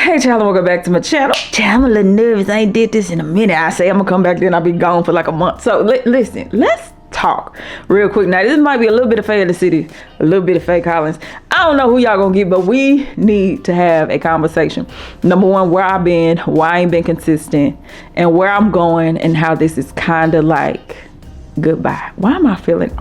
Hey y'all, welcome back to my channel. I'm a little nervous. I ain't did this in a minute. I say I'm gonna come back, then I'll be gone for like a month. So listen, let's talk real quick. Now this might be a little bit of Faye in the City, a little bit of Faye Collins. I don't know who y'all gonna get, but we need to have a conversation. Number one, where I've been, why I ain't been consistent, and where I'm going, and how this is kind of like goodbye. Why am I feeling?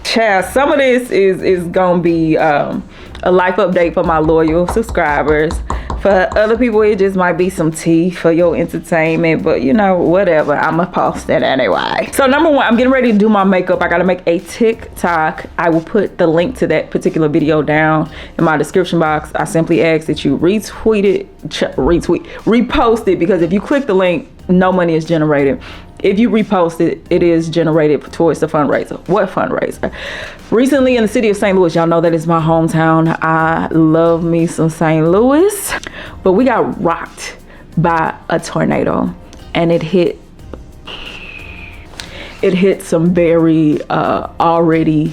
Child, some of this is gonna be a life update for my loyal subscribers. For other people, it just might be some tea for your entertainment, but you know, whatever. I'ma post it anyway. So number one, I'm getting ready to do my makeup. I gotta make a TikTok. I will put the link to that particular video down in my description box. I simply ask that you repost it, because if you click the link, no money is generated. If you repost it, it is generated towards the fundraiser. What fundraiser? Recently in the city of St. Louis, y'all know that is my hometown. I love me some St. Louis, but we got rocked by a tornado, and it hit some very already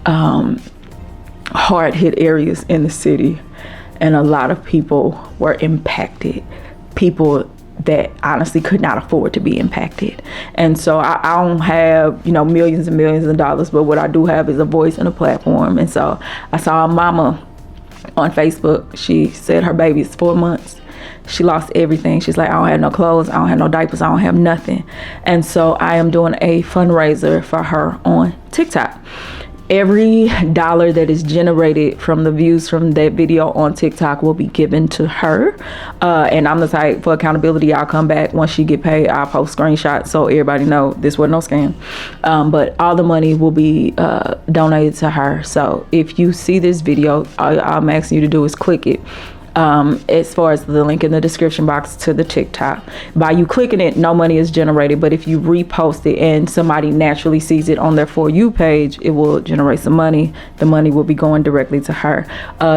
hard hit areas in the city, and a lot of people were impacted. People that honestly could not afford to be impacted. And so I don't have, you know, millions and millions of dollars, but what I do have is a voice and a platform. And so I saw a mama on Facebook. She said her baby is 4 months. She lost everything. She's like, I don't have no clothes, I don't have no diapers, I don't have nothing. And so I am doing a fundraiser for her on TikTok. Every dollar that is generated from the views from that video on TikTok will be given to her. And I'm the type, for accountability, I'll come back once she get paid. I'll post screenshots so everybody know this wasn't no scam. But all the money will be donated to her. So if you see this video, all I'm asking you to do is click it. As far as the link in the description box to the TikTok. By you clicking it, no money is generated, but if you repost it and somebody naturally sees it on their For You page, it will generate some money. The money will be going directly to her.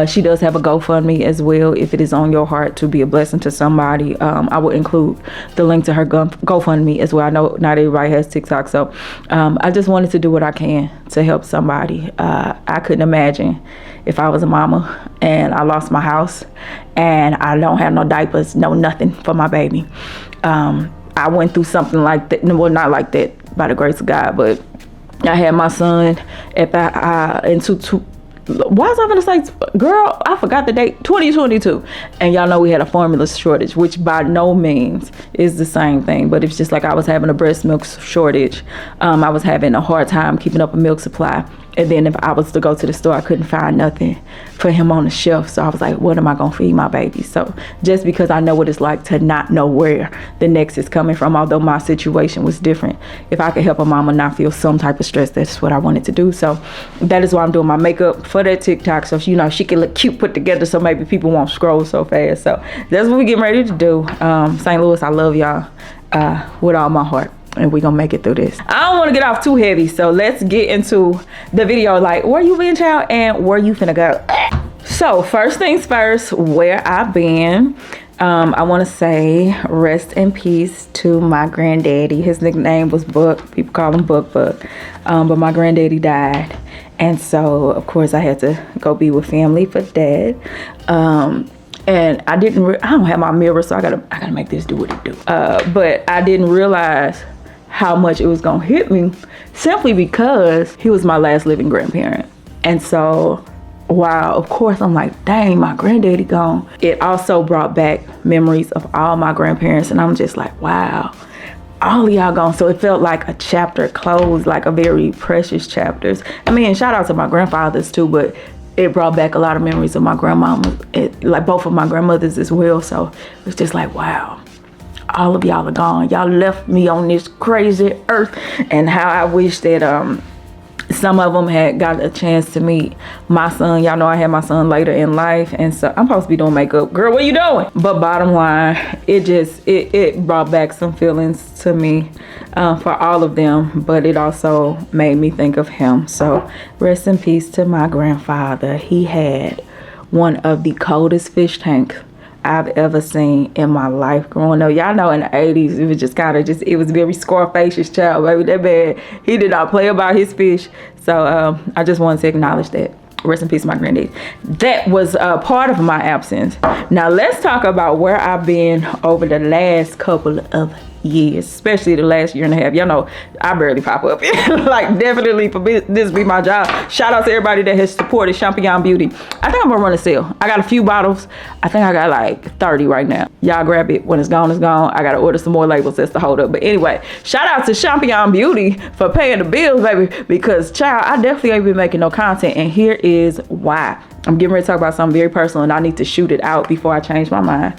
She does have a GoFundMe as well, if it is on your heart to be a blessing to somebody. I will include the link to her GoFundMe as well. I know not everybody has TikTok, so I just wanted to do what I can to help somebody. I couldn't imagine if I was a mama and I lost my house and I don't have no diapers, no nothing for my baby. I went through something like that. Well, not like that by the grace of God, but I had my son at why was I gonna say, girl, I forgot the date, 2022. And y'all know we had a formula shortage, which by no means is the same thing, but it's just like I was having a breast milk shortage. I was having a hard time keeping up a milk supply. And then if I was to go to the store, I couldn't find nothing for him on the shelf. So I was like, what am I gonna feed my baby? So just because I know what it's like to not know where the next is coming from, although my situation was different, if I could help a mama not feel some type of stress, that's what I wanted to do. So that is why I'm doing my makeup for that TikTok, so you know she can look cute put together, so maybe people won't scroll so fast. So that's what we're getting ready to do. St. Louis, I love y'all with all my heart, and we're gonna make it through this. I don't want to get off too heavy, so let's get into the video. Like, where you been, child, and where you finna go? So first things first, where I've been. I want to say rest in peace to my granddaddy. His nickname was Buck. People call him Buck. But my granddaddy died, and so of course I had to go be with family for that. And I don't have my mirror, so I gotta make this do what it do. But I didn't realize how much it was gonna hit me, simply because he was my last living grandparent. And so while of course I'm like, dang, my granddaddy gone, it also brought back memories of all my grandparents, and I'm just like, wow, all of y'all gone. So it felt like a chapter closed, like a very precious chapters. I mean, shout out to my grandfathers too, but it brought back a lot of memories of my grandmama, like both of my grandmothers as well. So it was just like, wow, all of y'all are gone. Y'all left me on this crazy earth. And how I wish that some of them had got a chance to meet my son. Y'all know I had my son later in life, and so I'm supposed to be doing makeup. Girl, what you doing? But bottom line, it brought back some feelings to me for all of them, but it also made me think of him. So rest in peace to my grandfather. He had one of the coldest fish tanks I've ever seen in my life growing up. Y'all know in the 80s, it was just kind of it was very Scarface's child, baby. That man, he did not play about his fish. So I just wanted to acknowledge that. Rest in peace, my granddad. That was part of my absence. Now let's talk about where I've been over the last couple of years, especially the last year and a half. Y'all know I barely pop up. Like, definitely for this be my job. Shout out to everybody that has supported Champion Beauty. I think I'm gonna run a sale. I got a few bottles. I think I got like 30 right now. Y'all grab it. When it's gone, it's gone. I gotta order some more labels just to hold up. But anyway, shout out to Champion Beauty for paying the bills, baby, because child, I definitely ain't been making no content, and here is why. I'm getting ready to talk about something very personal, and I need to shoot it out before I change my mind.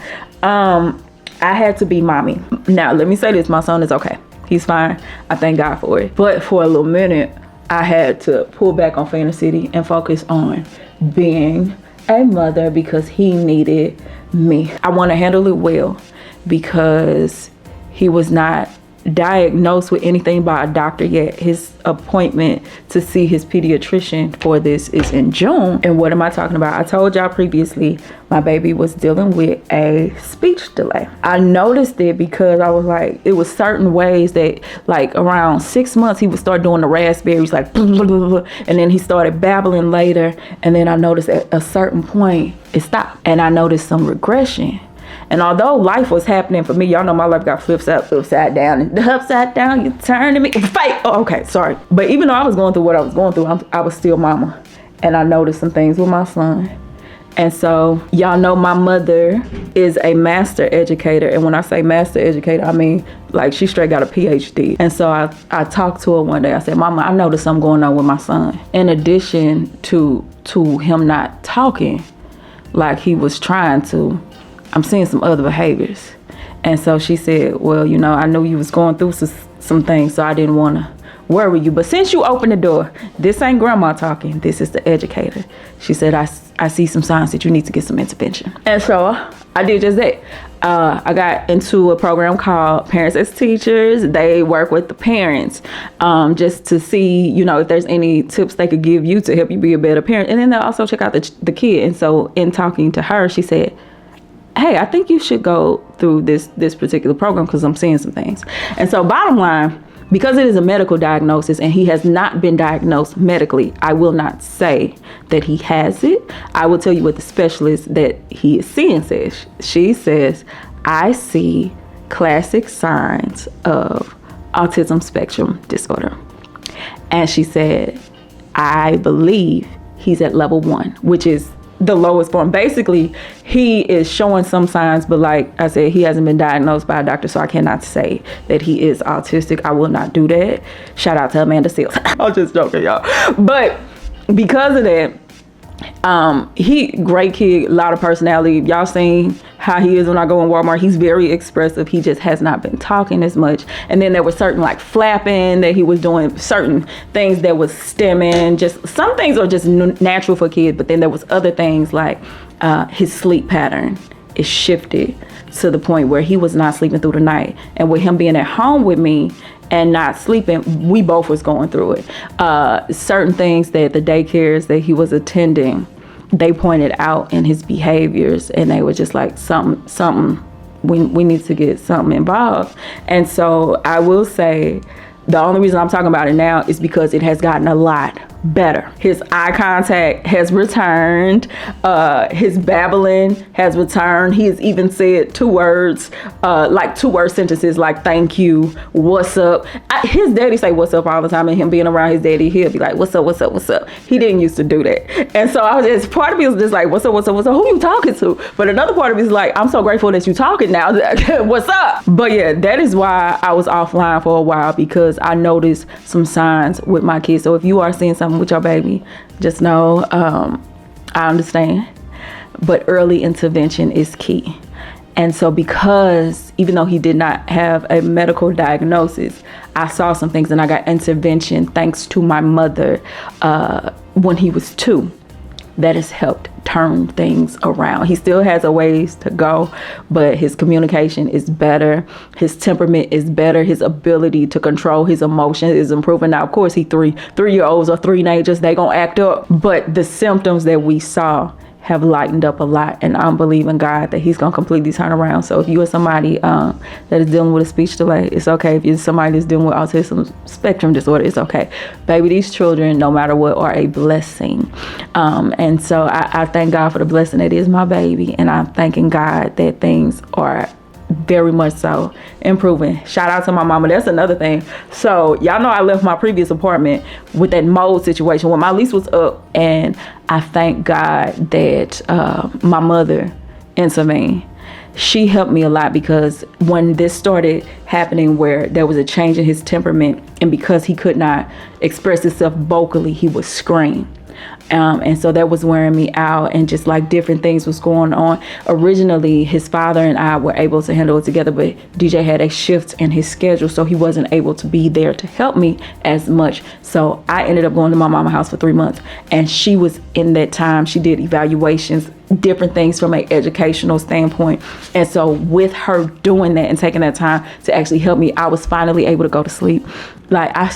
I had to be mommy. Now, let me say this, my son is okay. He's fine. I thank God for it. But for a little minute, I had to pull back on Fantasy and focus on being a mother because he needed me. I want to handle it well because he was not diagnosed with anything by a doctor yet. His appointment to see his pediatrician for this is in June. And what am I talking about? I told y'all previously my baby was dealing with a speech delay. I noticed it because I was like, it was certain ways that like around 6 months he would start doing the raspberries like blah, blah, blah, blah, and then he started babbling later, and then I noticed at a certain point it stopped, and I noticed some regression. And although life was happening for me, y'all know my life got flipped upside down. And the upside down, you turn to me. Fight. Oh, okay, sorry. But even though I was going through what I was going through, I was still mama. And I noticed some things with my son. And so y'all know my mother is a master educator. And when I say master educator, I mean like she straight got a PhD. And so I talked to her one day. I said, Mama, I noticed something going on with my son. In addition to him not talking like he was trying to, I'm seeing some other behaviors. And so she said, well, you know, I knew you was going through some things, so I didn't want to worry you. But since you opened the door, this ain't grandma talking. This is the educator. She said, I see some signs that you need to get some intervention. And so I did just that. I got into a program called Parents as Teachers. They work with the parents just to see, you know, if there's any tips they could give you to help you be a better parent. And then they'll also check out the kid. And so in talking to her, she said, hey, I think you should go through this particular program because I'm seeing some things. And so bottom line, because it is a medical diagnosis and he has not been diagnosed medically, I will not say that he has it. I will tell you what the specialist that he is seeing says. She says, I see classic signs of autism spectrum disorder. And she said, I believe he's at level 1, which is the lowest form. Basically, he is showing some signs, but like I said, he hasn't been diagnosed by a doctor, so I cannot say that he is autistic. I will not do that. Shout out to Amanda Seals. I'm just joking, y'all. But because of that, he great kid, a lot of personality. Y'all seen how he is when I go in Walmart. He's very expressive. He just has not been talking as much. And then there was certain like flapping that he was doing, certain things that was stemming. Just some things are just natural for kids, but then there was other things like his sleep pattern is shifted to the point where he was not sleeping through the night. And with him being at home with me and not sleeping, we both was going through it. Certain things that the daycares that he was attending, they pointed out in his behaviors, and they were just like, something, we need to get something involved. And so I will say, the only reason I'm talking about it now is because it has gotten a lot better. His eye contact has returned. His babbling has returned. He has even said 2 words, like 2-word sentences like thank you, what's up. His daddy say what's up all the time, and him being around his daddy, he'll be like, what's up, what's up, what's up. He didn't used to do that. And so I was just, part of me was just like, what's up, what's up, what's up? Who you talking to? But another part of me is like, I'm so grateful that you talking now. What's up? But yeah, that is why I was offline for a while, because I noticed some signs with my kids. So if you are seeing something with your baby, just know I understand, but early intervention is key. And so because even though he did not have a medical diagnosis, I saw some things and I got intervention thanks to my mother when he was 2. That has helped turn things around. He still has a ways to go, but his communication is better. His temperament is better. His ability to control his emotions is improving. Now, of course, he 3-year-olds or 3 teenagers, they gonna act up, but the symptoms that we saw have lightened up a lot, and I'm believing God that he's going to completely turn around. So if you are somebody that is dealing with a speech delay, it's okay. If you're somebody that's dealing with autism spectrum disorder, it's okay. Baby, these children, no matter what, are a blessing. And so I thank God for the blessing that is my baby, and I'm thanking God that things are very much so improving. Shout out to my mama. That's another thing. So y'all know I left my previous apartment with that mold situation when my lease was up, and I thank God that my mother intervened. She helped me a lot, because when this started happening where there was a change in his temperament, and because he could not express himself vocally, he would scream. And so that was wearing me out, and just like different things was going on. Originally, his father and I were able to handle it together, but DJ had a shift in his schedule, so he wasn't able to be there to help me as much. So I ended up going to my mama's house for 3 months, and she was in that time. She did evaluations, different things from an educational standpoint. And so with her doing that and taking that time to actually help me, I was finally able to go to sleep. Like, I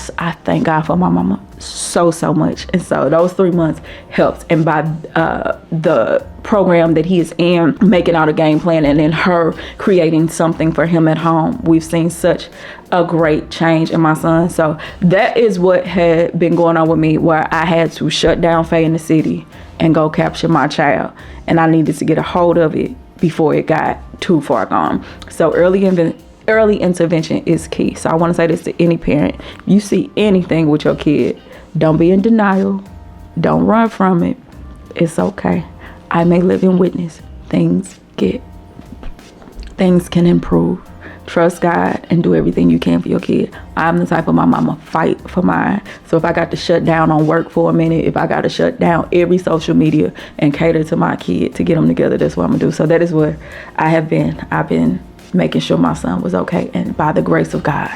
thank God for my mama so much. And so those 3 months helped. And by the program that he is in, making out a game plan, and then her creating something for him at home, we've seen such a great change in my son. So that is what had been going on with me, where I had to shut down Faye in the City and go capture my child. And I needed to get a hold of it before it got too far gone. So early intervention is key. So I want to say this to any parent. You see anything with your kid, don't be in denial. Don't run from it. It's okay. I may live in witness. Things can improve. Trust God and do everything you can for your kid. I'm the type of my mama, fight for mine. So if I got to shut down on work for a minute, if I got to shut down every social media and cater to my kid to get them together, that's what I'm gonna do. So that is what I have been. I've been making sure my son was okay, and by the grace of God,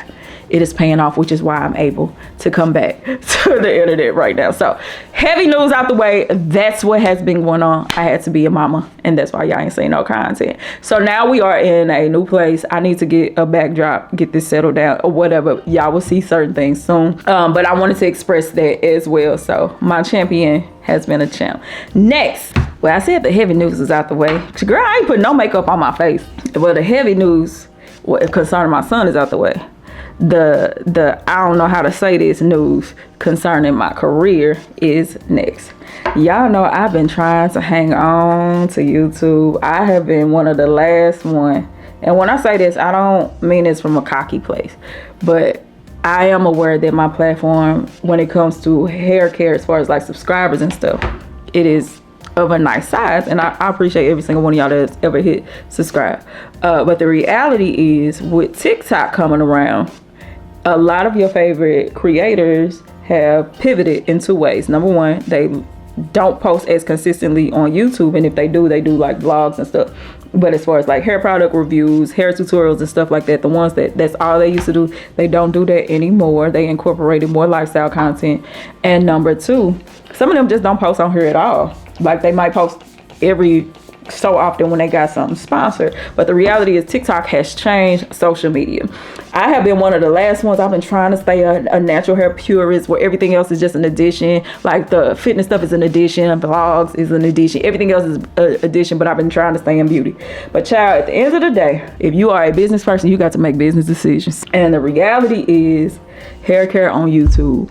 it is paying off, which is why I'm able to come back to the internet right now. So heavy news out the way. That's what has been going on. I had to be a mama, and that's why y'all ain't seen no content. So now we are in a new place. I need to get a backdrop, get this settled down or whatever. Y'all will see certain things soon. But I wanted to express that as well. So my champion has been a champ. Next, well, I said the heavy news is out the way. Girl, I ain't put no makeup on my face. Well, the heavy news concerning my son is out the way. The I don't know how to say this news concerning my career is next. Y'all know I've been trying to hang on to YouTube. I have been one of the last one. And when I say this, I don't mean this from a cocky place, but I am aware that my platform, when it comes to hair care, as far as like subscribers and stuff, it is of a nice size, and I appreciate every single one of y'all that's ever hit subscribe. But the reality is, with TikTok coming around, a lot of your favorite creators have pivoted in 2 ways. Number one, they don't post as consistently on YouTube, and if they do like vlogs and stuff. But as far as like hair product reviews, hair tutorials and stuff like that, the ones that's all they used to do, they don't do that anymore. They incorporated more lifestyle content. And number two, some of them just don't post on here at all. Like, they might post every so often when they got something sponsored. But the reality is, TikTok has changed social media. I have been one of the last ones. I've been trying to stay a natural hair purist, where everything else is just an addition. Like, the fitness stuff is an addition, vlogs is an addition, everything else is an addition, but I've been trying to stay in beauty. But child, at the end of the day, if you are a business person, you got to make business decisions. And the reality is, hair care on YouTube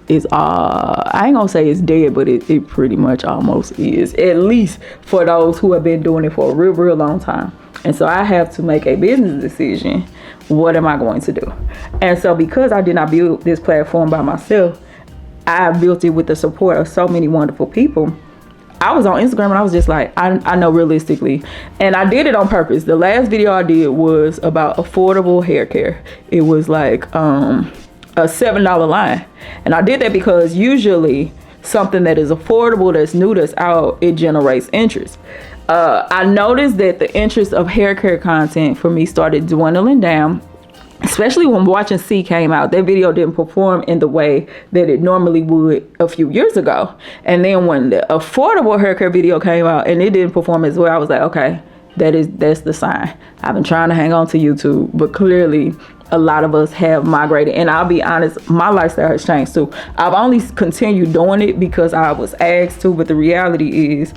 is I ain't gonna say it's dead, but it pretty much almost is, at least for those who have been doing it for a real long time. And so I have to make a business decision. What am I going to do? And so, because I did not build this platform by myself, I built it with the support of so many wonderful people. I was on Instagram and I was just like, I know realistically, and I did it on purpose. The last video I did was about affordable hair care. It was like a $7 line, and I did that because usually something that is affordable, that's new, that's out, it generates interest. I noticed that the interest of hair care content for me started dwindling down, especially when Watching C came out. That video didn't perform in the way that it normally would a few years ago. And then when the affordable hair care video came out and it didn't perform as well, I was like, okay, that's the sign. I've been trying to hang on to YouTube, but clearly a lot of us have migrated. And I'll be honest, my lifestyle has changed too. I've only continued doing it because I was asked to, but the reality is,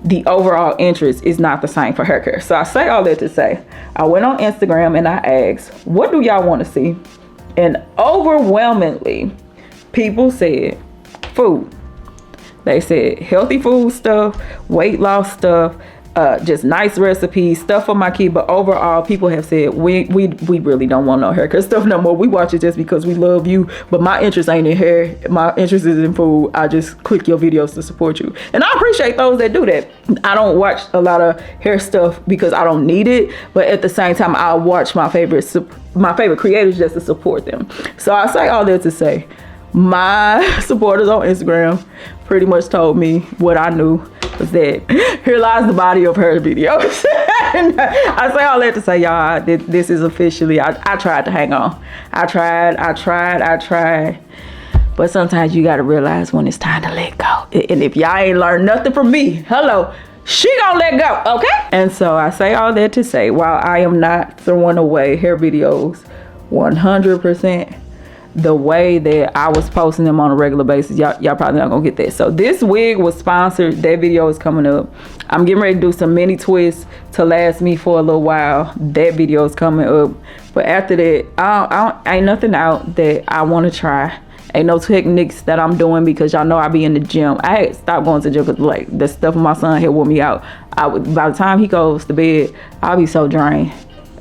the overall interest is not the same for hair care. So I say all that to say, I went on Instagram and I asked, what do y'all want to see? And overwhelmingly, people said food. They said healthy food stuff, weight loss stuff, just nice recipes, stuff for my kid. But overall, people have said we really don't want no haircut stuff no more. We watch it just because we love you, but my interest ain't in hair. My interest is in food. I just click your videos to support you, and I appreciate those that do that. I don't watch a lot of hair stuff because I don't need it, but at the same time, I watch my favorite creators just to support them. So I say all that to say, my supporters on Instagram pretty much told me what I knew, was that here lies the body of her videos. And I say all that to say, y'all, this is officially, I tried to hang on. I tried. But sometimes you got to realize when it's time to let go. And if y'all ain't learned nothing from me, hello, she gonna let go, okay? And so I say all that to say, while I am not throwing away hair videos 100%, the way that I was posting them on a regular basis, y'all probably not gonna get that. So this wig was sponsored. That video is coming up. I'm getting ready to do some mini twists to last me for a little while. That video is coming up. But after that, ain't nothing out that I want to try. Ain't no techniques that I'm doing because y'all know I be in the gym. I had stopped going to the gym because like the stuff my son had wore me out. By the time he goes to bed, I'll be so drained.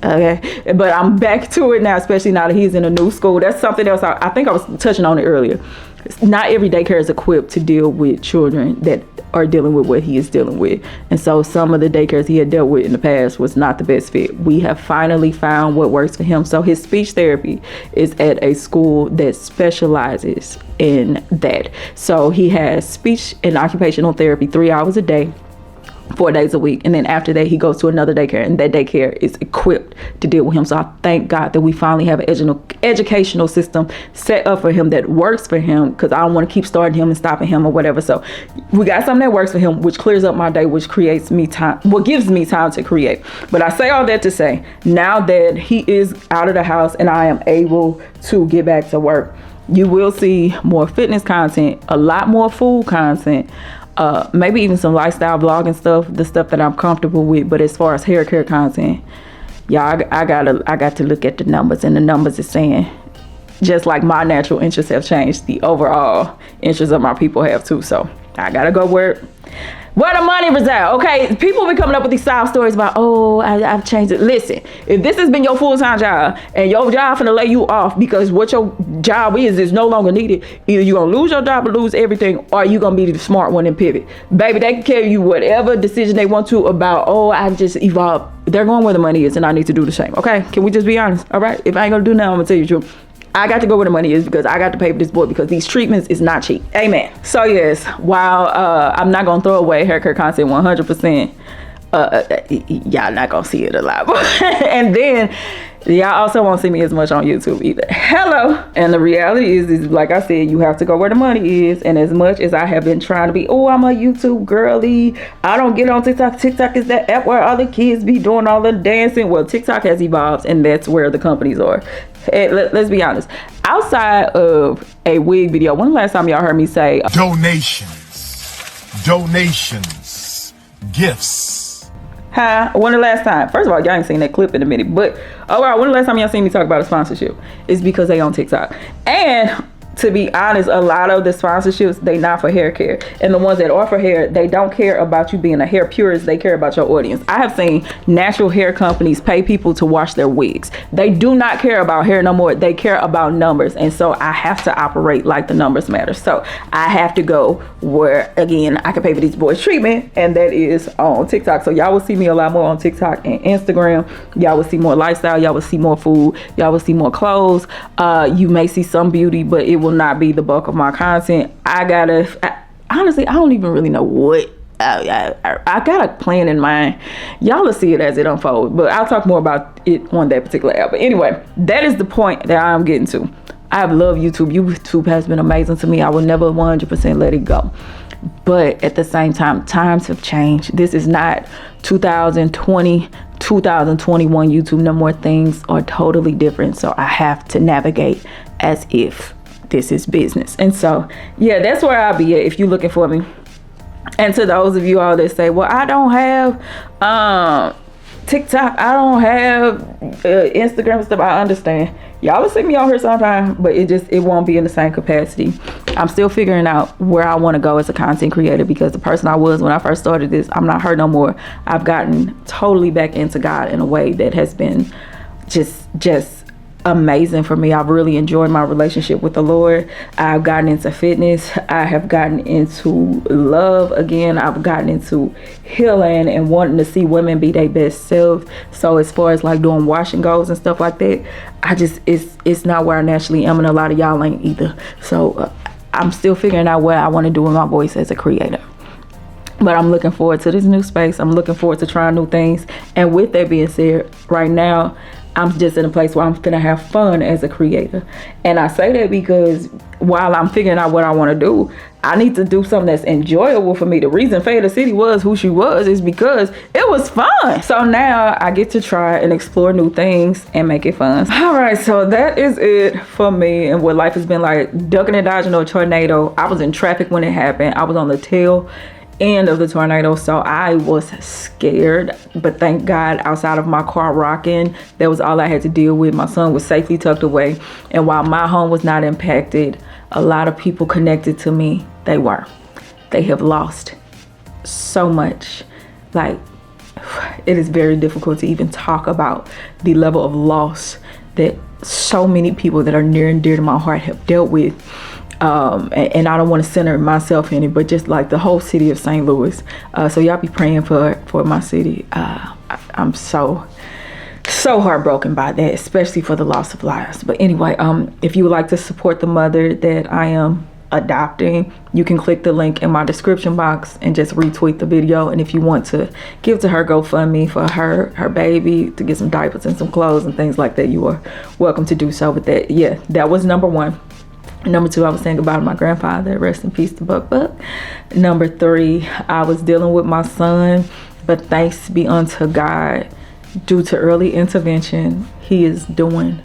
Okay, but I'm back to it now, especially now that he's in a new school. That's something else. I think I was touching on it earlier. Not every daycare is equipped to deal with children that are dealing with what he is dealing with. And so some of the daycares he had dealt with in the past was not the best fit. We have finally found what works for him. So his speech therapy is at a school that specializes in that. So he has speech and occupational therapy 3 hours a day, 4 days a week, and then after that he goes to another daycare, and that daycare is equipped to deal with him. So I thank God that we finally have an educational system set up for him that works for him, because I don't want to keep starting him and stopping him or whatever. So we got something that works for him, which clears up my day, which creates me time, what gives me time to create. But I say all that to say, now that he is out of the house and I am able to get back to work, you will see more fitness content, a lot more food content, maybe even some lifestyle vlogging stuff, the stuff that I'm comfortable with. But as far as hair care content, y'all, I got to look at the numbers, and the numbers is saying, just like my natural interests have changed, the overall interests of my people have too. So I gotta go where the money resides. Okay, people be coming up with these side stories about, oh, I've changed it. Listen, if this has been your full-time job and your job finna lay you off because what your job is no longer needed, either you gonna lose your job or lose everything, or you gonna be the smart one and pivot. Baby, they can tell you whatever decision they want to about, oh, I just evolved. They're going where the money is, and I need to do the same. Okay, can we just be honest? All right, if I ain't gonna do nothing, I'm gonna tell you the truth. I got to go where the money is because I got to pay for this boy, because these treatments is not cheap. Amen. So yes, while I'm not gonna throw away hair care content 100%, y'all not gonna see it a lot. And then y'all also won't see me as much on YouTube either. Hello. And the reality is like I said, you have to go where the money is. And as much as I have been trying to be, oh, I'm a YouTube girly, I don't get on TikTok. TikTok is that app where all the kids be doing all the dancing. Well, TikTok has evolved, and that's where the companies are. Hey, let's be honest. Outside of a wig video, when the last time y'all heard me say donations, gifts? When the last time? First of all, y'all ain't seen that clip in a minute, but overall, when the last time y'all seen me talk about a sponsorship? It's because they on TikTok. And to be honest, a lot of the sponsorships, they not for hair care. And the ones that are for hair, they don't care about you being a hair purist. They care about your audience. I have seen natural hair companies pay people to wash their wigs. They do not care about hair no more. They care about numbers. And so I have to operate like the numbers matter. So I have to go where, again, I can pay for these boys treatment, and that is on TikTok. So y'all will see me a lot more on TikTok and Instagram. Y'all will see more lifestyle. Y'all will see more food. Y'all will see more clothes. You may see some beauty, but it will not be the bulk of my content. Honestly, I don't even really know what I got a plan in mind. Y'all will see it as it unfolds, but I'll talk more about it on that particular app. But anyway, that is the point that I'm getting to. I have loved YouTube. YouTube has been amazing to me. I will never 100% let it go. But at the same time, times have changed. This is not 2020, 2021 YouTube no more. Things are totally different. So I have to navigate as if this is business. And so, yeah, that's where I'll be at if you're looking for me. And to those of you all that say, well, I don't have TikTok, I don't have Instagram stuff, I understand. Y'all will see me on here sometime, but it won't be in the same capacity. I'm still figuring out where I want to go as a content creator, because the person I was when I first started this, I'm not her no more. I've gotten totally back into God in a way that has been just amazing for me. I've really enjoyed my relationship with the Lord. I've gotten into fitness. I have gotten into love again. I've gotten into healing and wanting to see women be their best self. So as far as like doing washing goals and stuff like that, it's not where I naturally am, and a lot of y'all ain't either. So I'm still figuring out what I want to do with my voice as a creator. But I'm looking forward to this new space. I'm looking forward to trying new things. And with that being said, right now, I'm just in a place where I'm finna have fun as a creator. And I say that because while I'm figuring out what I want to do, I need to do something that's enjoyable for me. The reason Faye the City was who she was is because it was fun. So now I get to try and explore new things and make it fun. All right, so that is it for me and what life has been like. Ducking and dodging a tornado. I was in traffic when it happened. I was on the tail end of the tornado, so I was scared, but thank God, outside of my car rocking, that was all I had to deal with. My son was safely tucked away, and while my home was not impacted, a lot of people connected to me, they have lost so much. Like, it is very difficult to even talk about the level of loss that so many people that are near and dear to my heart have dealt with. And I don't want to center myself in it, but just like the whole city of St. Louis. So y'all be praying for my city. I'm so heartbroken by that, especially for the loss of lives. But anyway, if you would like to support the mother that I am adopting, you can click the link in my description box and just retweet the video. And if you want to give to her GoFundMe for her baby, to get some diapers and some clothes and things like that, you are welcome to do so. But that was number one. Number two, I was saying goodbye to my grandfather. Rest in peace to Buck. Number three, I was dealing with my son, but thanks be unto God, due to early intervention, he is doing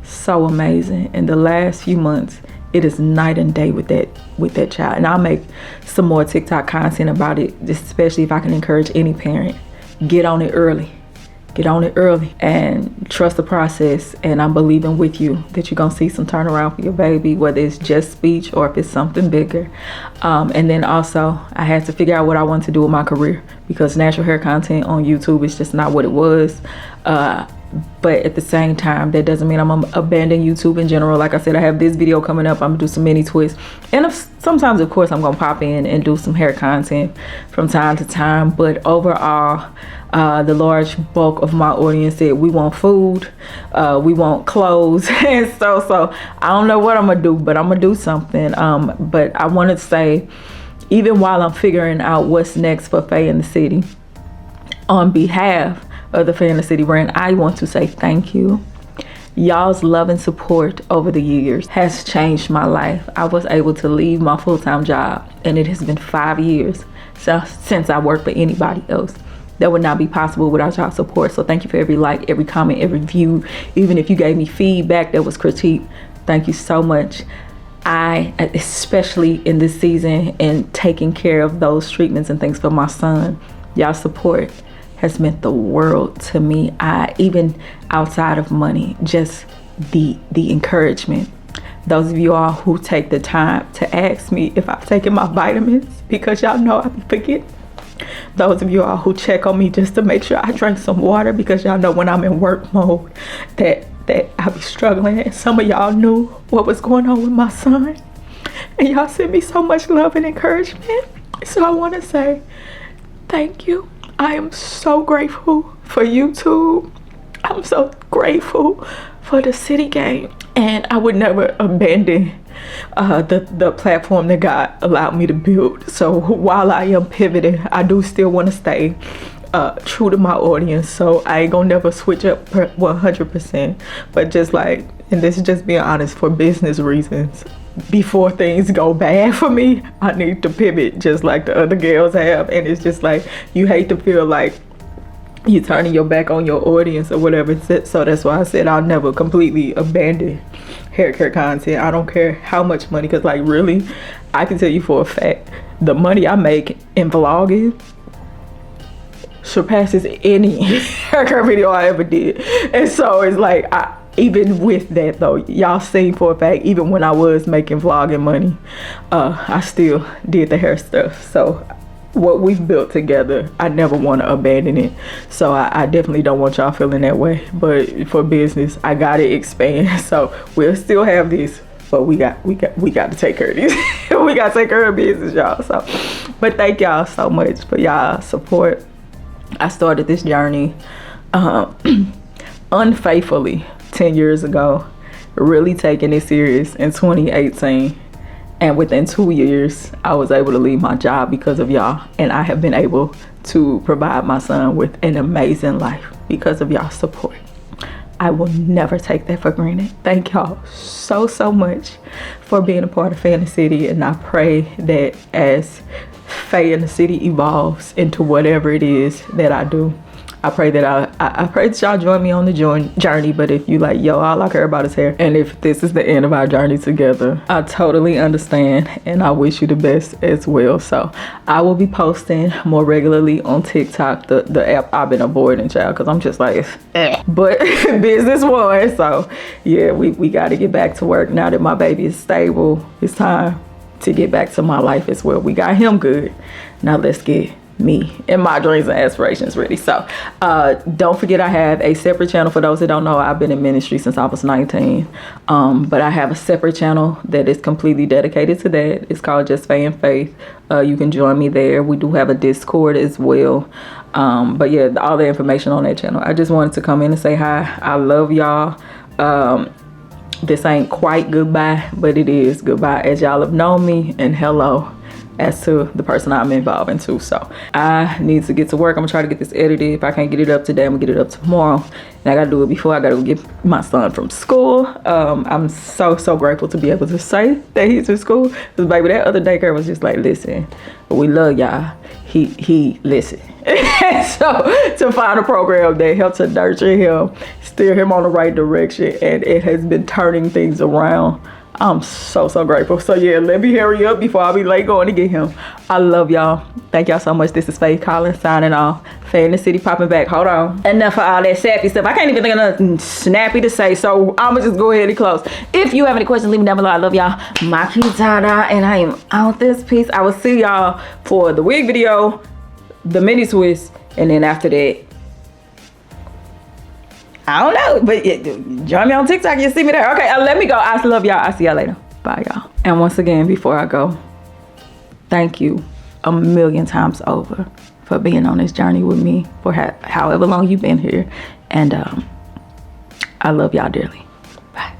so amazing. In the last few months, it is night and day with that child. And I'll make some more TikTok content about it, especially if I can encourage any parent. Get on it early. Get on it early and trust the process. And I'm believing with you that you're going to see some turnaround for your baby, whether it's just speech or if it's something bigger. And then also, I had to figure out what I want to do with my career, because natural hair content on YouTube is just not what it was. But at the same time, that doesn't mean I'm gonna abandon YouTube in general. Like I said, I have this video coming up. I'm gonna do some mini twists. And sometimes, of course, I'm gonna pop in and do some hair content from time to time. But overall, the large bulk of my audience said we want food, we want clothes. And so I don't know what I'm gonna do, but I'm gonna do something. But I want to say, even while I'm figuring out what's next for Faye in the City, on behalf of the Faye in the City brand, I want to say thank you. Y'all's love and support over the years has changed my life. I was able to leave my full-time job, and it has been 5 years since I worked for anybody else. That would not be possible without y'all support. So thank you for every like, every comment, every view. Even if you gave me feedback that was critique, thank you so much. I, especially in this season and taking care of those treatments and things for my son, y'all support has meant the world to me. Even outside of money, just the encouragement. Those of you all who take the time to ask me if I've taken my vitamins, because y'all know I be forgetting. Those of you all who check on me just to make sure I drink some water, because y'all know when I'm in work mode that I be struggling. And some of y'all knew what was going on with my son, and y'all sent me so much love and encouragement. So I want to say thank you. I am so grateful for YouTube. I'm so grateful for the City Game, and I would never abandon the platform that God allowed me to build. So while I am pivoting, I do still want to stay true to my audience. So I ain't gonna never switch up 100%. But just like, and this is just being honest, for business reasons, before things go bad for me, I need to pivot just like the other girls have. And it's just like, you hate to feel like you're turning your back on your audience or whatever. So that's why I said I'll never completely abandon hair care content. I don't care how much money, because like really, I can tell you for a fact the money I make in vlogging surpasses any haircut video I ever did. And so it's like, even with that though, y'all seen for a fact, even when I was making vlogging money, I still did the hair stuff. So what we've built together, I never want to abandon it. So I definitely don't want y'all feeling that way. But for business, I gotta expand. So we'll still have this, but we got to take care of this. We got to take care of business, y'all. So, but thank y'all so much for y'all support. I started this journey unfaithfully 10 years ago, really taking it serious in 2018. And within 2 years, I was able to leave my job because of y'all. And I have been able to provide my son with an amazing life because of y'all's support. I will never take that for granted. Thank y'all so much for being a part of Faye in the City. And I pray that as Faye in the City evolves into whatever it is that I do, I pray that I pray that y'all join me on the journey. But if you like, yo, all I care about is hair, and if this is the end of our journey together, I totally understand, and I wish you the best as well. So I will be posting more regularly on TikTok, the app I've been avoiding, child, because I'm just like, but business won. So yeah, we got to get back to work now that my baby is stable. It's time to get back to my life as well. We got him good. Now let's get me and my dreams and aspirations ready. So don't forget, I have a separate channel. For those that don't know, I've been in ministry since I was 19, but I have a separate channel that is completely dedicated to that. It's called Just Faye and Faith. You can join me there. We do have a Discord as well, but yeah, all the information on that channel. I just wanted to come in and say hi. I love y'all. This ain't quite goodbye, but it is goodbye as y'all have known me, and hello as to the person I'm involved into. So I need to get to work. I'm gonna try to get this edited. If I can't get it up today, I'm gonna get it up tomorrow. And I gotta do it before I gotta go get my son from school. I'm so grateful to be able to say that he's in school. Because baby, that other daycare was just like, listen, we love y'all. He listen. So to find a program that helps to nurture him, steer him on the right direction, and it has been turning things around. I'm so grateful. So yeah, let me hurry up before I be late going to get him. I love y'all. Thank y'all so much. This is Faye Collins signing off. Faye in the City popping back. Hold on. Enough of all that sappy stuff. I can't even think of nothing snappy to say. So I'ma just go ahead and close. If you have any questions, leave them down below. I love y'all. My cute tada, and I am out this piece. I will see y'all for the wig video, the mini twist, and then after that, I don't know, but join me on TikTok. You'll see me there. Okay, let me go. I love y'all. I'll see y'all later. Bye, y'all. And once again, before I go, thank you a million times over for being on this journey with me for however long you've been here. And I love y'all dearly.